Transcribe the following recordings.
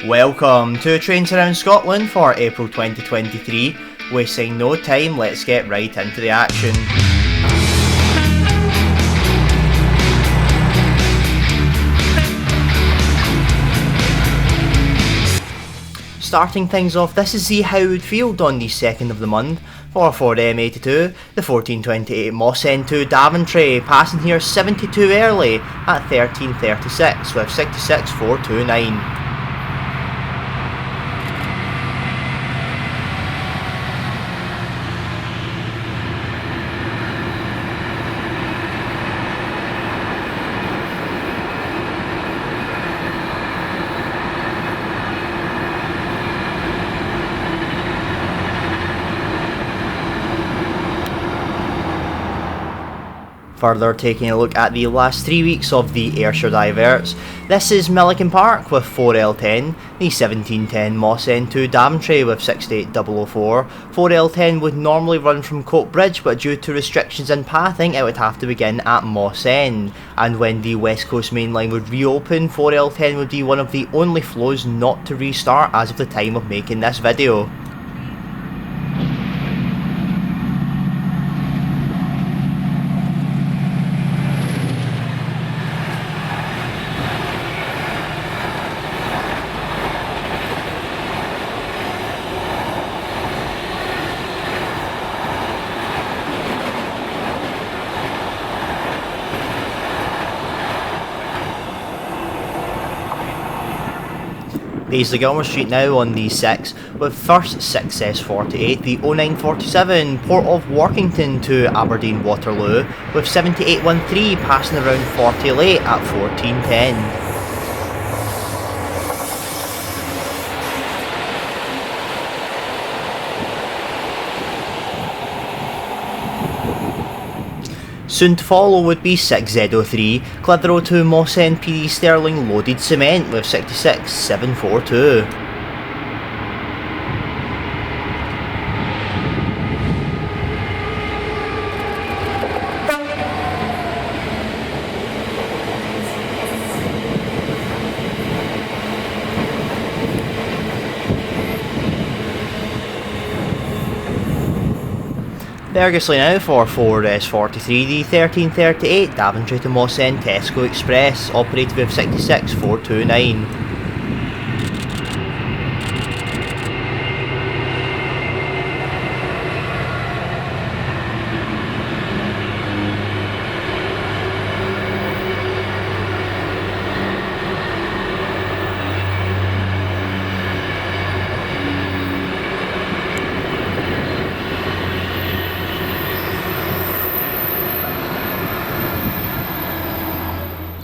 Welcome to Trains Around Scotland for April 2023. Wasting no time, let's get right into the action. Starting things off, this is the Howard Field on the 2nd of the month for Ford M82, the 1428 Mossend to Daventry, passing here 72 early at 13:36 with 66,429. Further taking a look at the last 3 weeks of the Ayrshire Diverts, this is Milliken Park with 4L10, the 1710 Mossend to Daventry with 68004. 4L10 would normally run from Coatbridge, but due to restrictions in pathing it would have to begin at Mossend, and when the West Coast main line would reopen, 4L10 would be one of the only flows not to restart as of the time of making this video. Paisley Gilmer Street now on the 6 with first 6S48, the 0947 Port of Workington to Aberdeen Waterloo with 7813 passing around 40 late at 1410. Soon to follow would be 6Z03, Clitheroe to Mossend PD Sterling loaded cement with 66,742. Fergusley now for 4S43, the 1338 Daventry to Mossend Tesco Express, operated with 66,429.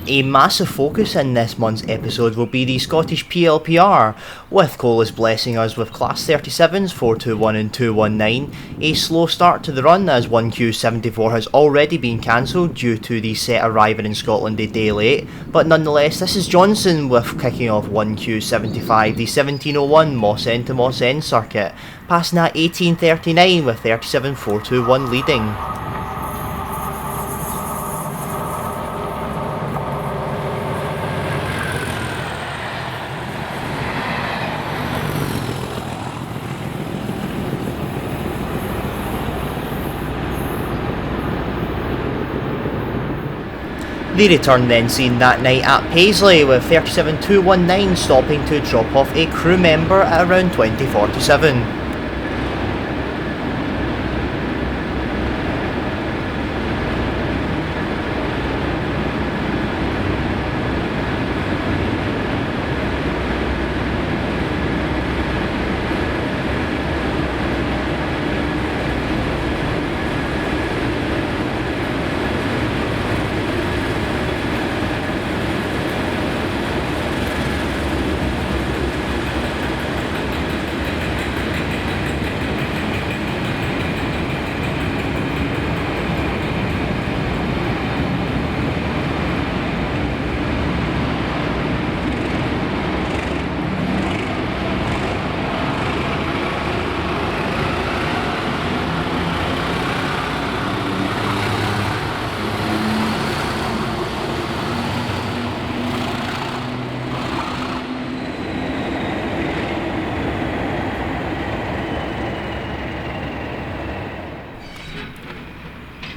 A massive focus in this month's episode will be the Scottish PLPR, with Colas blessing us with Class 37s 421 and 219. A slow start to the run as 1Q74 has already been cancelled due to the set arriving in Scotland a day late, but nonetheless this is Johnson with kicking off 1Q75, the 1701 Mossend to Mossend circuit, passing at 1839 with 37,421 leading. The return then seen that night at Paisley with 37,219 stopping to drop off a crew member at around 20:47.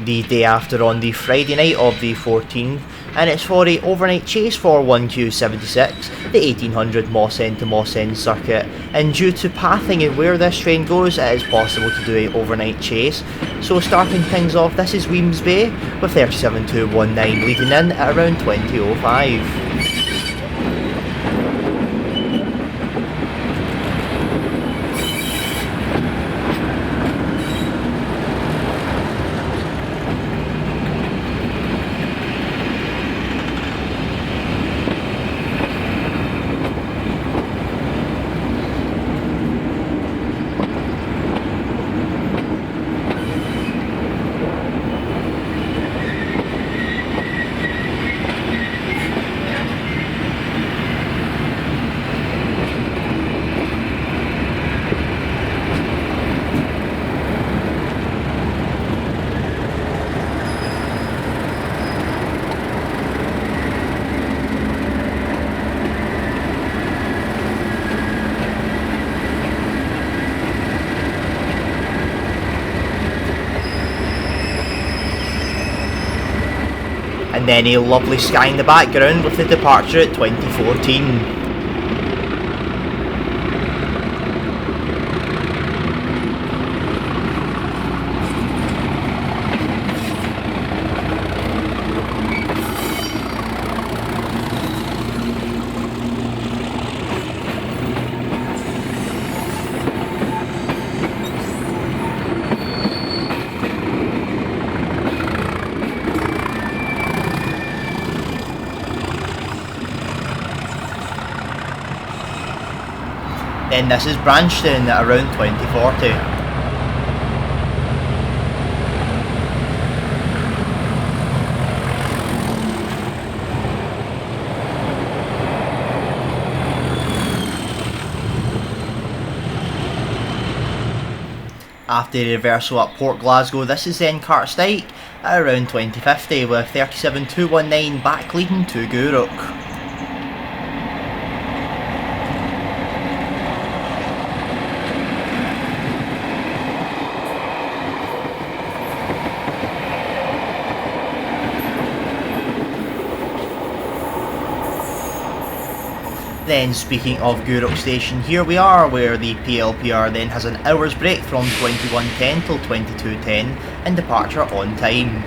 the day after on the Friday night of the 14th, and it's for a overnight chase for 1Q76, the 1800 Mossend to Mossend circuit, and due to pathing and where this train goes, it is possible to do a overnight chase. So starting things off, this is Weems Bay with 37219 leading in at around 20:05. And then a lovely sky in the background with the departure at 2014. Then this is Branchton at around 2040. After the reversal at Port Glasgow, this is then Carstdyke at around 2050 with 37219 back leading to Gourock. Then speaking of Gourock Station, here we are where the PLPR then has an hour's break from 21:10 till 22:10 and departure on time.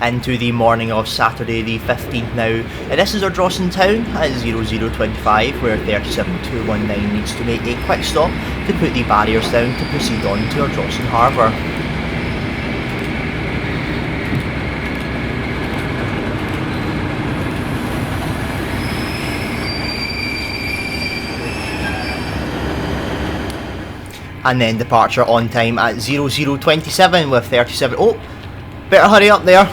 Into the morning of Saturday the 15th now, and this is Ardrossan Town at 0025 where 37219 needs to make a quick stop to put the barriers down to proceed on to Ardrossan Harbour. And then departure on time at 0027 with 37. Oh, better hurry up there.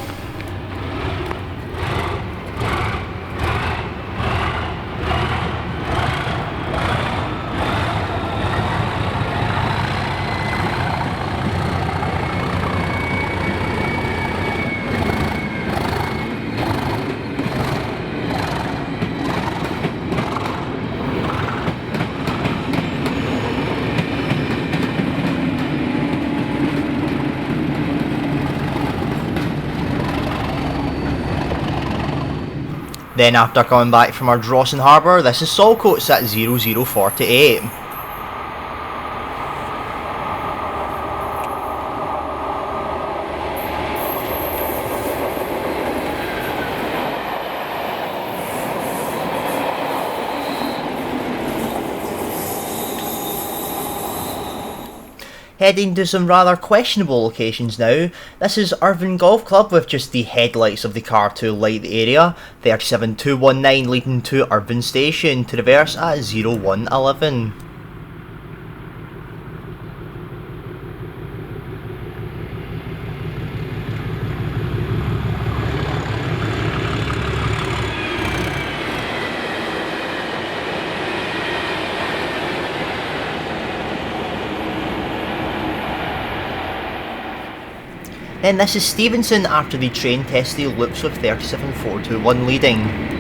Then after coming back from Ardrossan Harbour, this is Saltcoats at 0048. Heading to some rather questionable locations now. This is Irvine Golf Club with just the headlights of the car to light the area. 37219 leading to Irvine Station to reverse at 0111. Then this is Stevenston after the train test the loops with 37421 leading.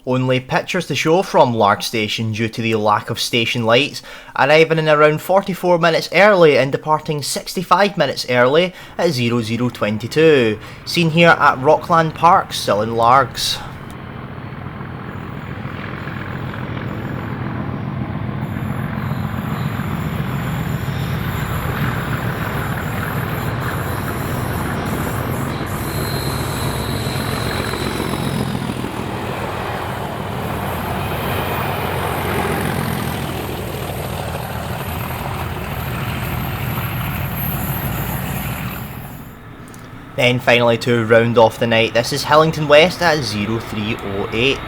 Only pictures to show from Lark Station due to the lack of station lights, arriving in around 44 minutes early and departing 65 minutes early at 0022. Seen here at Rockland Park, still in Largs. Then finally to round off the night, this is Hillington West at 0308.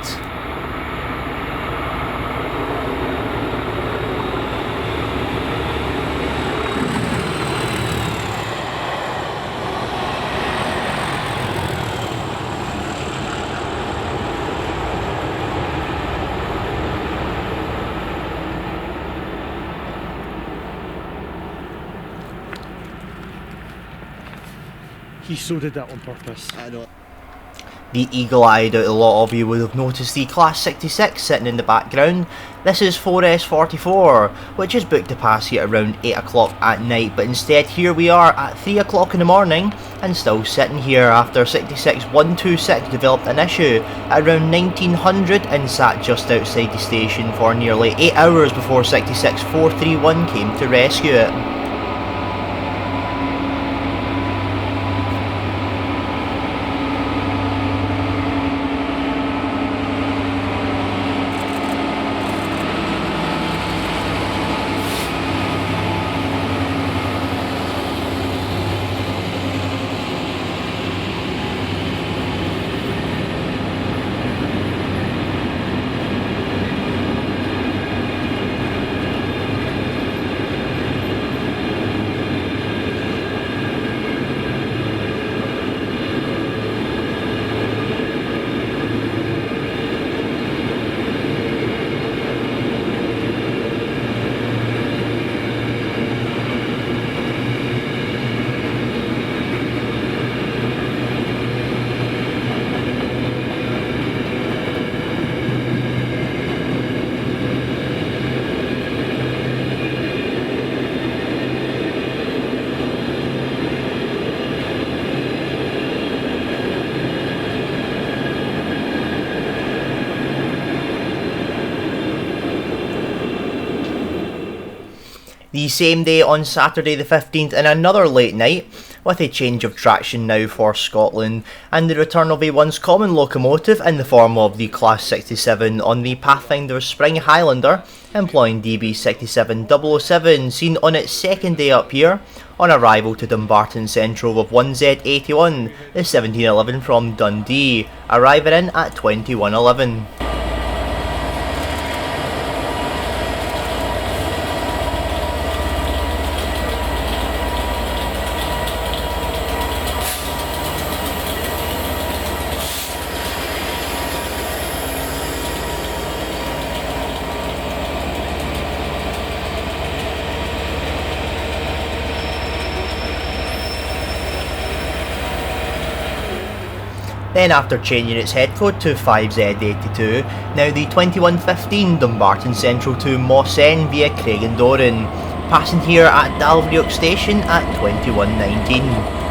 He so did that on purpose. I know. The eagle-eyed out a lot of you would have noticed the Class 66 sitting in the background. This is 4S44, which is booked to pass here around 8 o'clock at night, but instead here we are at 3 o'clock in the morning and still sitting here after 66126 developed an issue at around 1900 and sat just outside the station for nearly 8 hours before 66431 came to rescue it. The same day on Saturday the 15th in another late night, with a change of traction now for Scotland and the return of a once common locomotive in the form of the Class 67 on the Pathfinders Easter Highlander, employing DB 67007, seen on its second day up here, on arrival to Dumbarton Central with 1Z81, the 1711 from Dundee, arriving in at 2111. Then after changing its head code to 5Z82, now the 2115 Dumbarton Central to Mossend via Craigyendoran, passing here at Daventry Station at 2119.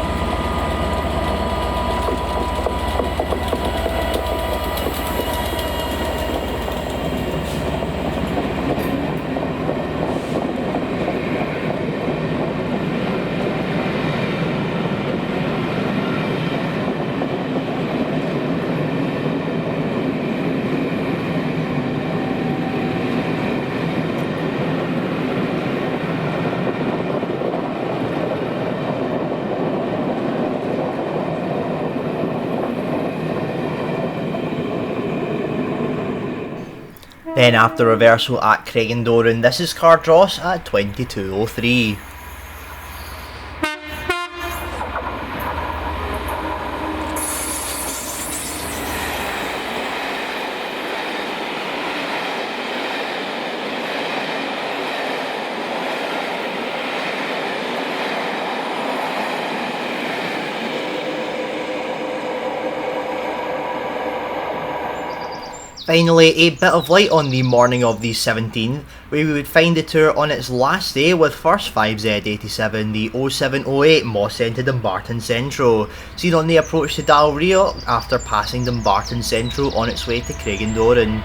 Then after reversal at Craigendoran, this is Cardross at 22.03. Finally, a bit of light on the morning of the 17th, where we would find the tour on its last day with first 5Z87, the 0708 Mossend to Dumbarton Central, seen on the approach to Dalry after passing Dumbarton Central on its way to Craigendoran.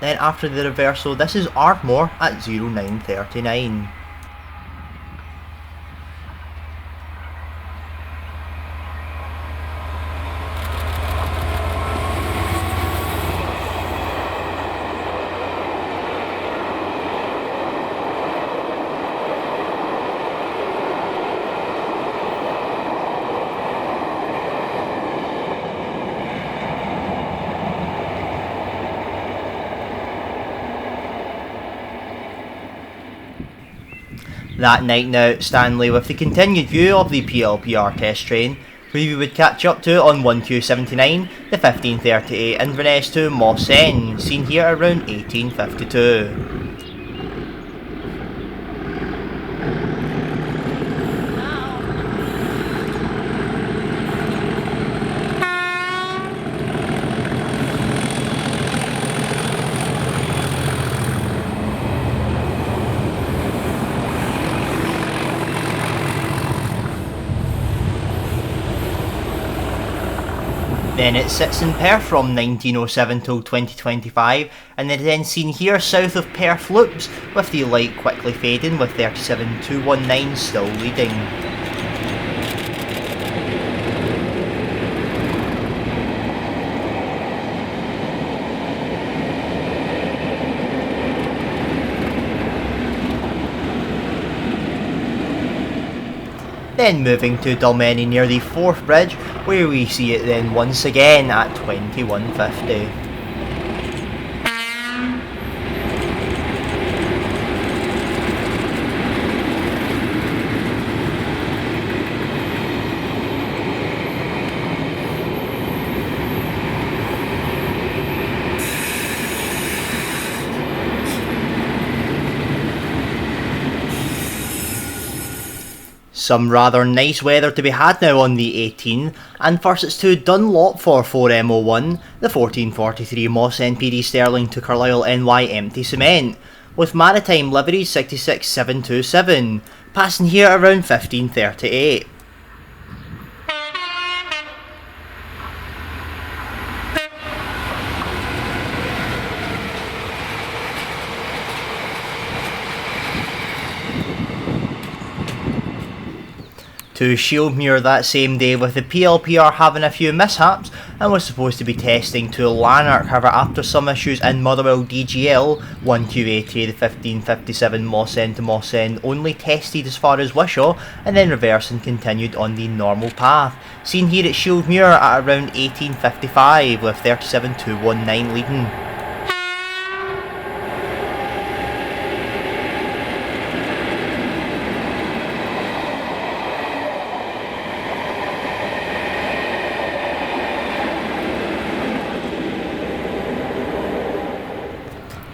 Then after the reversal, this is Ardmore at 0939. That night now, Stanley with the continued view of the PLPR Test Train, where we would catch up to on 1Q79, the 1538 Inverness to Mossend, seen here around 1852. Then it sits in Perth from 1907 till 2025, and it is then seen here south of Perth Loops, with the light quickly fading with 37219 still leading. Then moving to Dalmeny near the Forth Bridge, where we see it then once again at 2150. Some rather nice weather to be had now on the 18th, and first it's to Dunlop for 4MO1, the 1443 Mossend PD Sterling to Carlisle NY Empty Cement, with Maritime livery 66727, passing here around 1538. To Shieldmuir that same day, with the PLPR having a few mishaps and was supposed to be testing to Lanark. However, after some issues in Motherwell DGL, 1QA3 the 1557 Mossend to Mossend only tested as far as Wishaw and then reversed and continued on the normal path. Seen here at Shieldmuir at around 1855 with 37219 leading.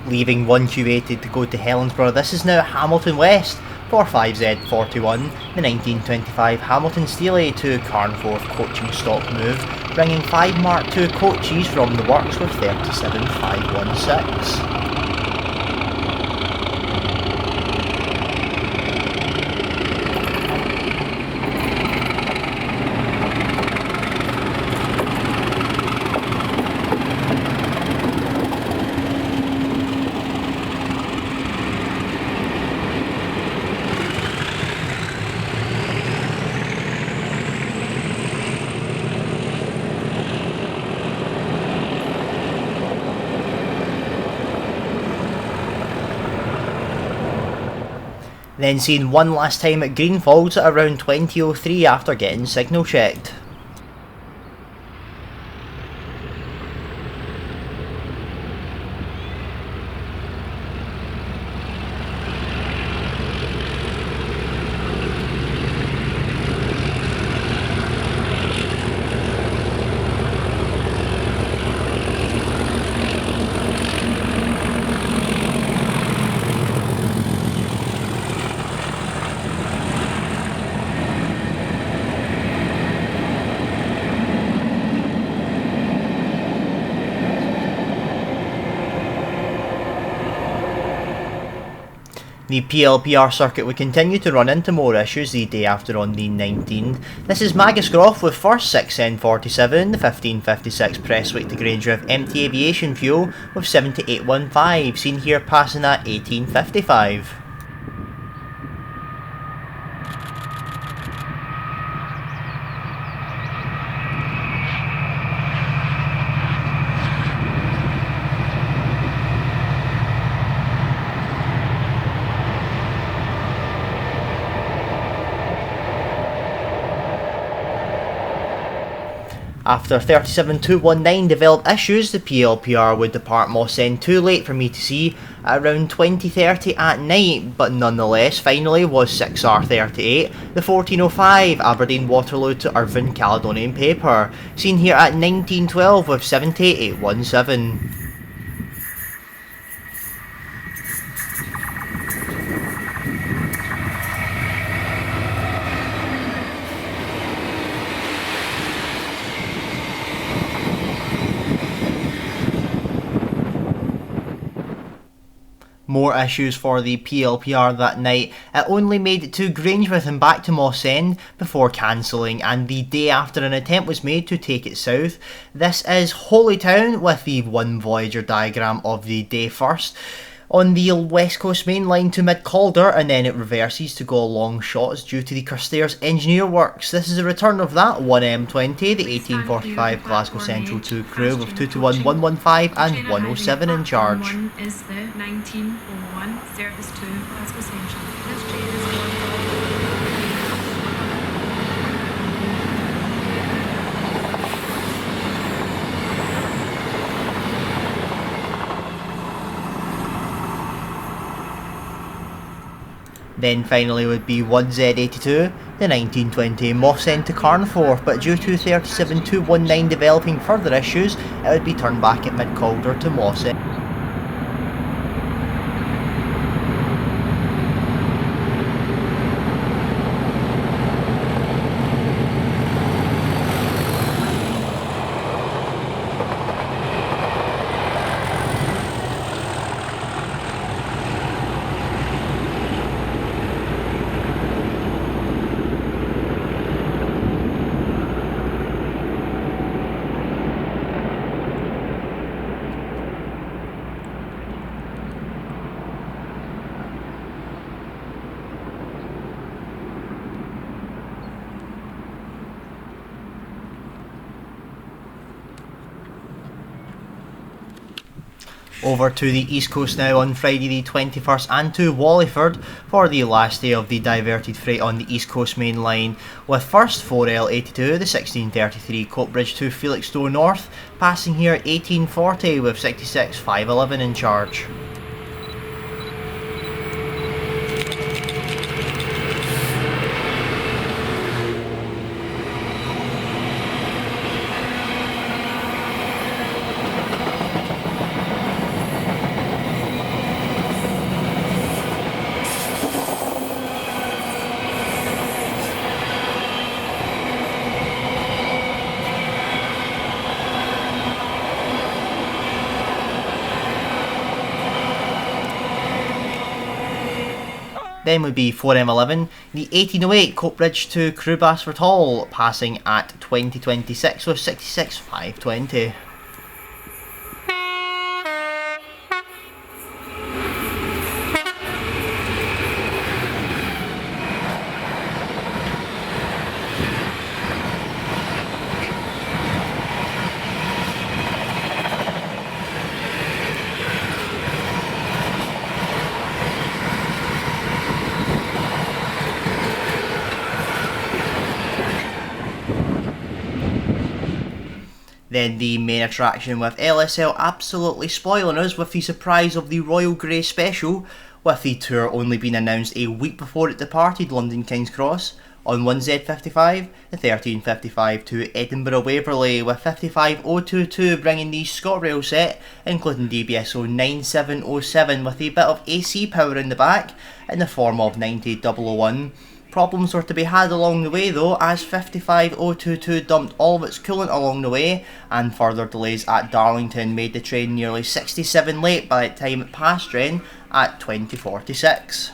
Leaving 1Q80 to go to Helensburgh, this is now Hamilton West for 5Z41, the 1925 Hamilton Steeley to Carnforth coaching stock move, bringing 5 Mark II coaches from the works with 37516. Then seen one last time at Greenfalls at around 20:03 after getting signal checked. The PLPR circuit would continue to run into more issues the day after on the 19th. This is Magascroft with first 6N47, the 1556 Prestwick to Grange empty aviation fuel with 7815, seen here passing at 1855. After 37219 developed issues, the PLPR would depart Mossend too late for me to see at around 20:30 at night, but nonetheless finally was 6R38, the 1405 Aberdeen Waterloo to Irvine Caledonian paper, seen here at 1912 with 70817. More issues for the PLPR that night. It only made it to Grangemouth and back to Mossend before cancelling, and the day after an attempt was made to take it south. This is Holytown with the one Voyager diagram of the day first. On the West Coast main line to Mid-Calder, and then it reverses to go along shots due to the Carstairs Engineer Works. This is a return of that 1M20, the 1845 Glasgow Central to Crewe with 221-115 and 107 in charge. One is the 1901 service to Glasgow Central. This train is going Then finally would be 1Z82, the 1920 Mossend to Carnforth, but due to 37219 developing further issues, it would be turned back at Mid-Calder to Mossend. Over to the East Coast now on Friday the 21st and to Wallyford for the last day of the diverted freight on the East Coast main line, with first 4L82, the 1633 Coatbridge to Felixstowe North, passing here 1840 with 66-511 in charge. Then would be 4M11, the 1808 Coatbridge to Crewe Basford Hall, passing at 2026 with 66-520. Then the main attraction, with LSL absolutely spoiling us with the surprise of the Royal Grey Special, with the tour only being announced a week before it departed London King's Cross on 1Z55, the 1355 to Edinburgh Waverley, with 55022 bringing the Scotrail set, including DBSO 9707 with a bit of AC power in the back in the form of 90001. Problems were to be had along the way though, as 55022 dumped all of its coolant along the way, and further delays at Darlington made the train nearly 67 late by the time it passed train at 2046.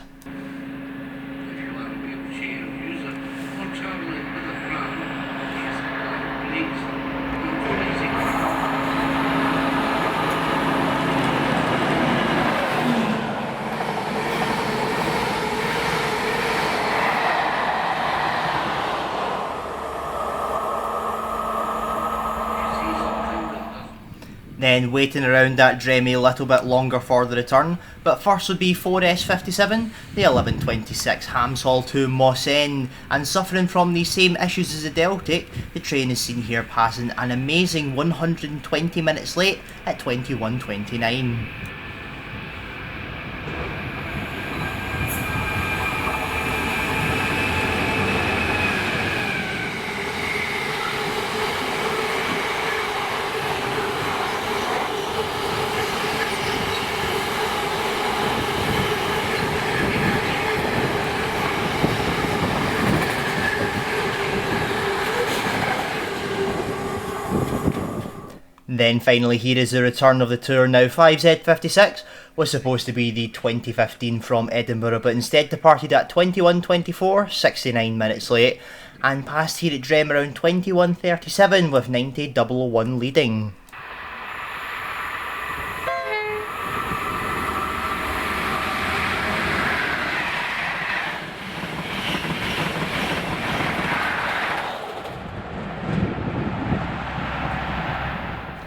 Then waiting around that Dremy a little bit longer for the return, but first would be 4S57, the 1126 Hamshall to Mossend, and suffering from the same issues as the Deltic, the train is seen here passing an amazing 120 minutes late at 21:29. Then finally here is the return of the tour. Now 5Z56 was supposed to be the 2015 from Edinburgh, but instead departed at 21:24, 69 minutes late, and passed here at Drem around 21:37 with 90001 leading.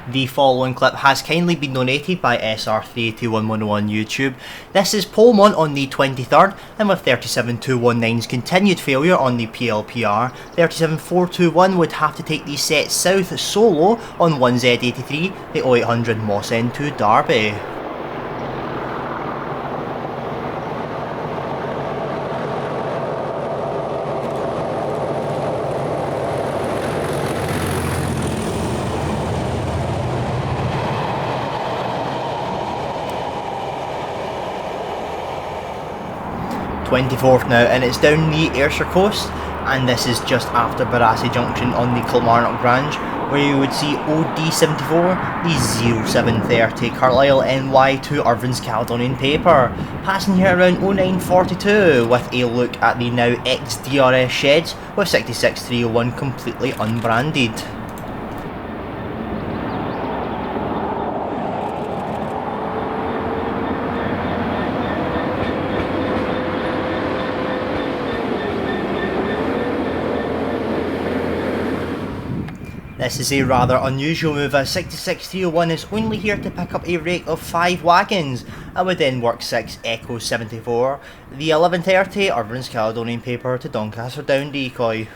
The following clip has kindly been donated by SR38111 on YouTube. This is Polmont on the 23rd, and with 37219's continued failure on the PLPR, 37421 would have to take the set south solo on 1Z83, the 0800 Mossend to Derby. 24th now, and it's down the Ayrshire coast, and this is just after Barassi Junction on the Kilmarnock branch, where you would see OD74, the 0730 Carlisle NY to Irvine's Caledonian paper, passing here around 0942 with a look at the now ex-DRS sheds with 66301 completely unbranded. This is a rather unusual move, as 66301 is only here to pick up a rake of 5 wagons, and would then work 6 Echo 74, the 1130 Irvine's Caledonian paper to Doncaster Down decoy.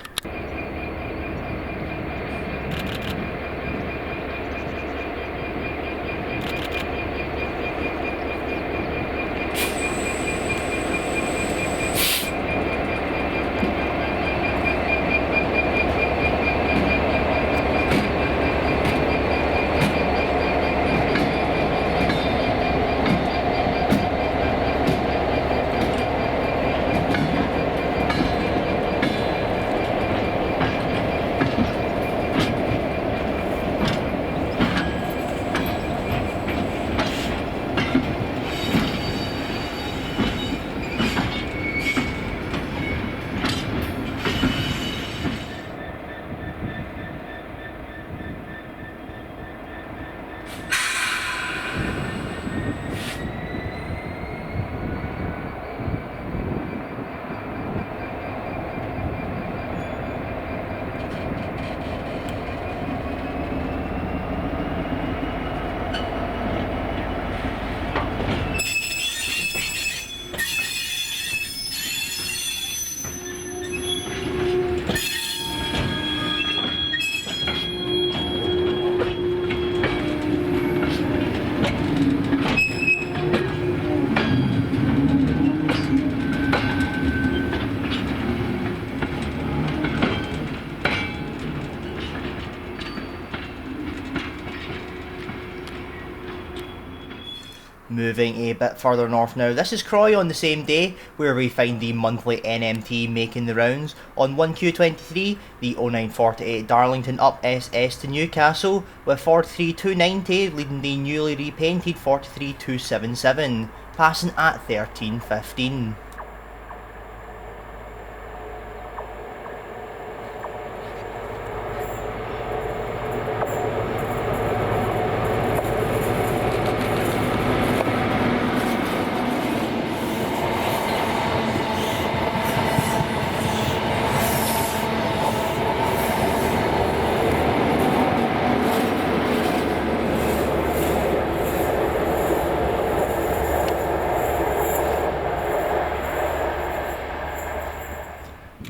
Moving a bit further north now, this is Crewe on the same day, where we find the monthly NMT making the rounds. On 1Q23, the 0948 Darlington up SS to Newcastle, with 43290 leading the newly repainted 43277, passing at 1315.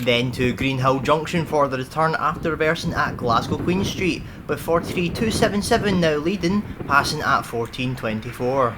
Then to Greenhill Junction for the return after reversing at Glasgow Queen Street, with 43277 now leading, passing at 1424.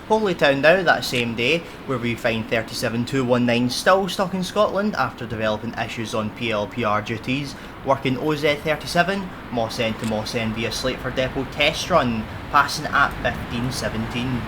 Holytown now that same day, where we find 37219 still stuck in Scotland after developing issues on PLPR duties, working OZ37, Mossend to Mossend via Slateford Depot test run, passing at 1517.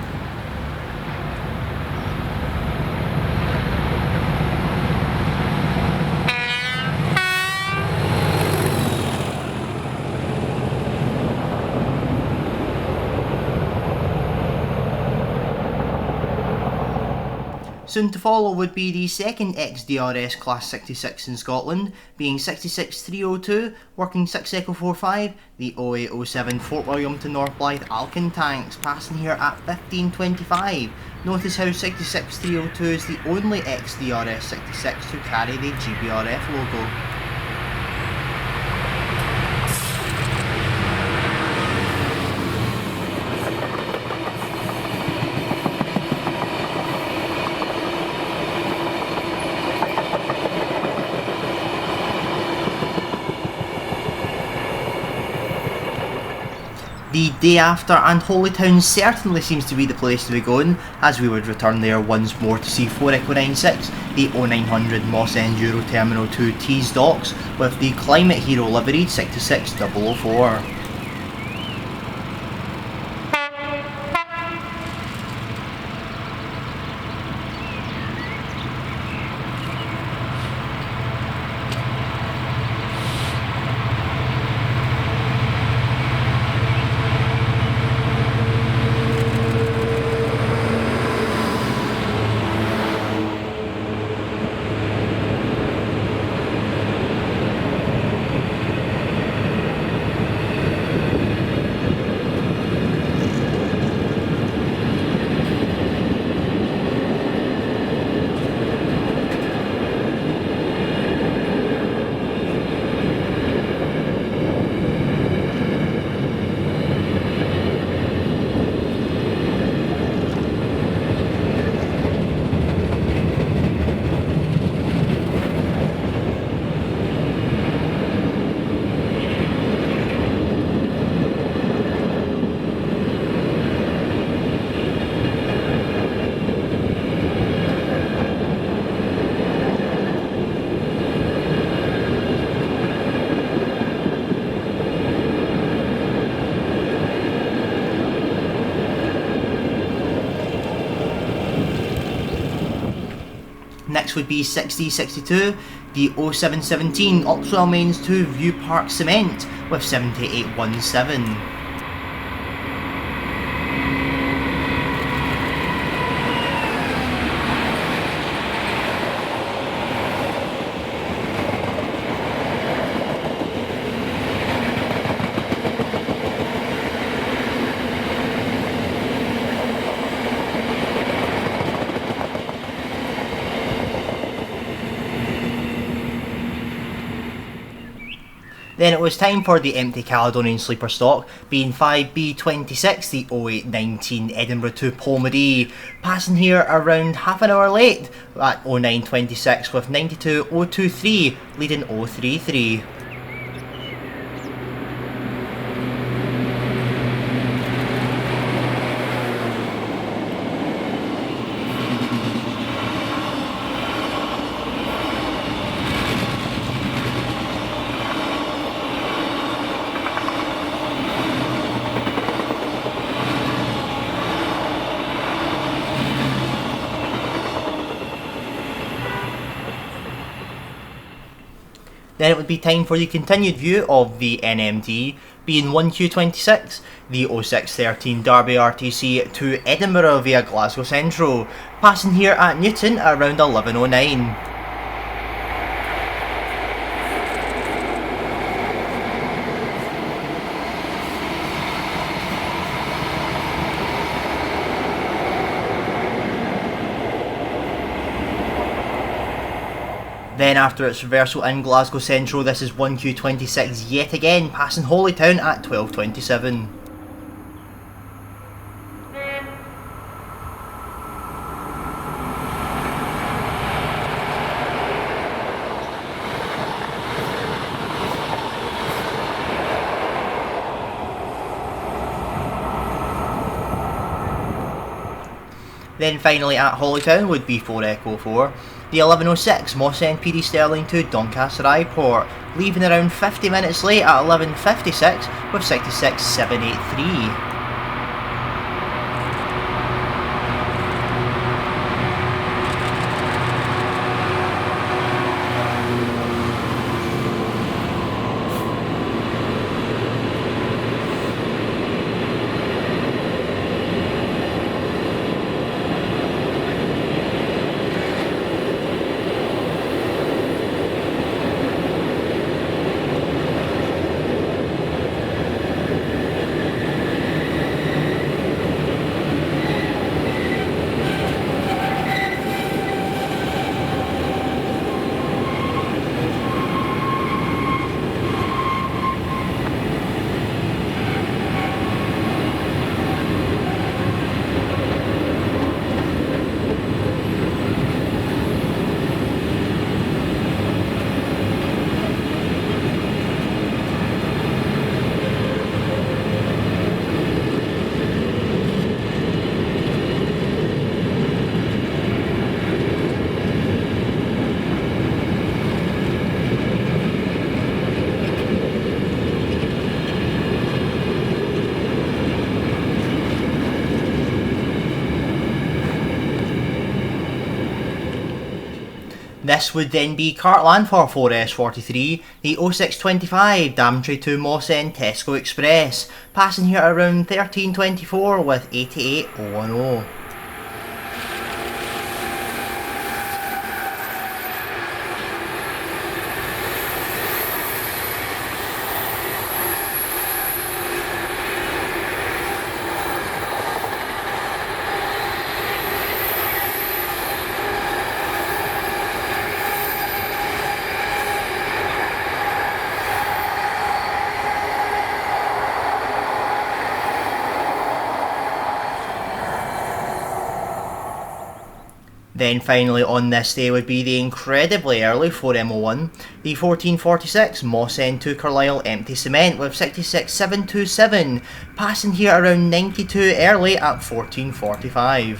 Soon to follow would be the second XDRS Class 66 in Scotland, being 66302, working 6 Echo 45, the 0807 Fort William to North Blythe Alkin tanks, passing here at 1525. Notice how 66302 is the only XDRS 66 to carry the GBRF logo. The day after, and Holytown certainly seems to be the place to be going, as we would return there once more to see 4 Echo 96, the 0900 Mossend Euro Terminal 2 Tees docks, with the Climate Hero liveried 66004. Next would be 6062, the 0717 Oxwell Mains to View Park Cement with 7817. Then it was time for the empty Caledonian sleeper stock, being 5B26, the 0819 Edinburgh to Polmadie, passing here around half an hour late at 0926 with 92023 leading 033. Then it would be time for the continued view of the NMT, being 1Q26, the 0613 Derby RTC to Edinburgh via Glasgow Central, passing here at Newton at around 11:09. Then after its reversal in Glasgow Central, this is 1Q26 yet again, passing Holytown at 12:27. Then finally at Holytown would be 4 Echo 4. The 11:06 Mossend PD Stirling to Doncaster Airport, leaving around 50 minutes late at 11:56 with 66,783. This would then be Cartland for 4S43, the 0625 Daventry to Mossend Tesco Express, passing here around 13:24 with 88,010. Then finally on this day would be the incredibly early 4M01, the 1446 Mossend to Carlisle Empty Cement with 66,727, passing here around 92 early at 14:45.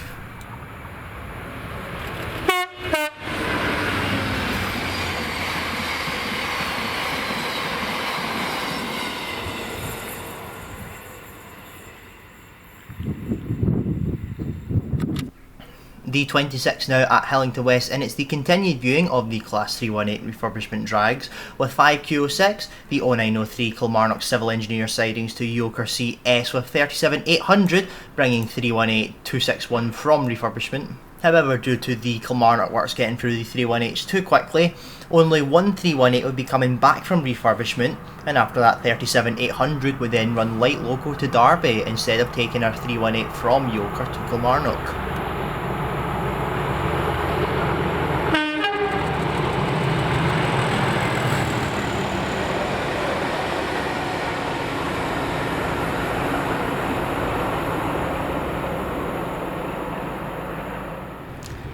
The 26 now at Hillington West, and it's the continued viewing of the Class 318 refurbishment drags with 5Q06, the 0903 Kilmarnock Civil Engineer sidings to Yoker CS with 37,800, bringing 318-261 from refurbishment. However, due to the Kilmarnock works getting through the 318s too quickly, only one 318 would be coming back from refurbishment, and after that 37,800 would then run light local to Derby instead of taking our 318 from Yoker to Kilmarnock.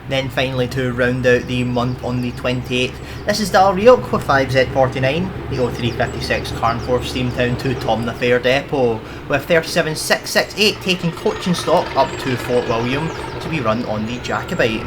Then finally to round out the month on the 28th, this is Dalrioch with 5Z49, the 0356 Carnforth Steamtown to Tom the Fair Depot, with 37,668 taking coaching stock up to Fort William to be run on the Jacobite.